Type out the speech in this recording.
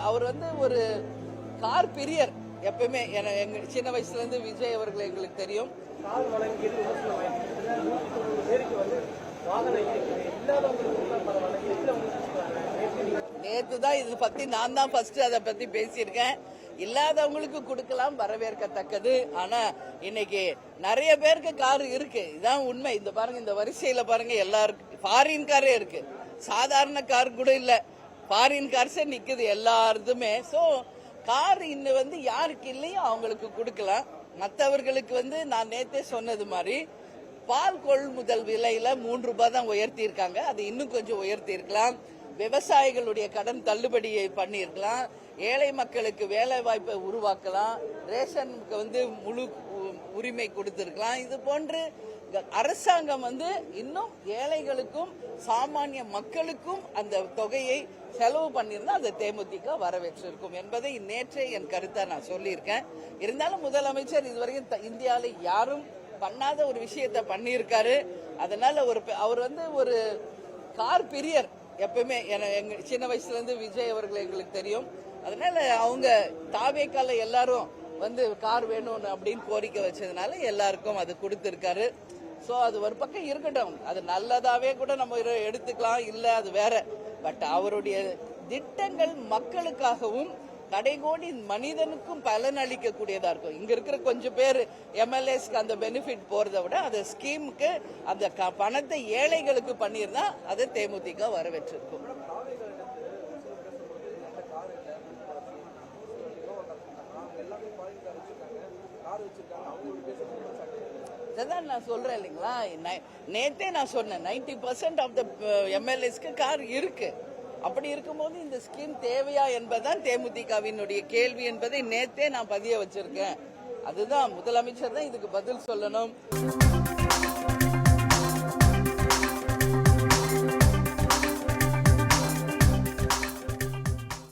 அவர் ஒரு கார் பிரியர். எப்பவுமே எங்க சின்ன வயசுல இருந்து விஜய் அவர்கள் எங்களுக்கு தெரியும். கார் வழங்கியது பேருக்கு வாகனம் நேத்து தான் இது பத்தி நான் தான் ஃபர்ஸ்ட் அதை பத்தி பேசியிருக்கேன். இல்லாதவங்களுக்கு கொடுக்கலாம், வரவேற்கத்தக்கது. ஆனா இன்னைக்கு நிறைய பேருக்கு கார் இருக்கு, இதான் உண்மை. இந்த பாருங்க, இந்த வரிசையில பாருங்க, எல்லாருக்கும் ஃபாரின் காரே இருக்கு, சாதாரண கார் கூட இல்ல, ஃபாரின் கார்ஸே நிக்குது எல்லாருதுமே. சோ கார் இன்னும் யாருக்கு இல்லையோ அவங்களுக்கு கொடுக்கலாம். மற்றவர்களுக்கு நான் நேத்தே சொன்னது மாதிரி பால் கொள்முதல் விலையில 3 ரூபாய் தான் உயர்த்தி இருக்காங்க. அது இன்னும் கொஞ்சம் உயர்த்தி இருக்கலாம். விவசாயிகளுடைய கடன் தள்ளுபடியை பண்ணியிருக்கலாம். ஏழை மக்களுக்கு வேலை வாய்ப்பை உருவாக்கலாம். ரேஷனுக்கு முழு உரிமை கொடுத்திருக்கலாம். இது போன்று அரசாங்கம் இன்னும் ஏழைகளுக்கும் சாமானிய மக்களுக்கும் அந்த தொகையை செலவு பண்ணியிருந்தா அதை தேமுதிக வரவேற்றிருக்கும் என்பதை நேற்றே என் கருத்தை நான் சொல்லியிருக்கேன். இருந்தாலும் முதலமைச்சர் இதுவரைக்கும் இந்தியாவில் யாரும் பண்ணாத ஒரு விஷயத்தை பண்ணியிருக்காரு. அதனால அவர் ஒரு கார் பிரியர். எப்பவுமே எங்க சின்ன வயசுல இருந்து விஜய் அவர்கள் எங்களுக்கு தெரியும். அதனால அவங்க தாவேக்கால எல்லாரும் கார் வேணும் அப்படின்னு கோரிக்கை வச்சதுனால எல்லாருக்கும் அது கொடுத்திருக்காரு. சோ அது ஒரு பக்கம் இருக்கட்டும், அது நல்லதாவே கூட நம்ம எடுத்துக்கலாம், இல்ல அது வேற. பட் அவருடைய திட்டங்கள் மக்களுக்காகவும் கடைகோடி மனிதனுக்கும் பலன் அளிக்கக்கூடியதா இருக்கும். இங்க இருக்கிற கொஞ்சம் பேர் எம்எல்ஏஸ்க்கு அந்த பெனிஃபிட் போறதை விட அந்த ஸ்கீமுக்கு அந்த பணத்தை ஏழைகளுக்கு பண்ணியிருந்தா அதை தேமுதிக வரவேற்றிருக்கும். அதான் நான் சொல்றேன் இல்லைங்களா, நேத்தே நான் சொன்னேன் 90% ஆஃப் த எம்எல்ஏஸ்க்கு கார் இருக்கு. அப்படி இருக்கும்போது இந்த ஸ்கீம் தேவையா என்பதுதான் தேமுதிகவினுடைய கேள்வி என்பதை நேத்தே நான் பதிய வச்சிருக்கேன். அதுதான் முதலமைச்சர் தான் இதுக்கு பதில் சொல்லணும்.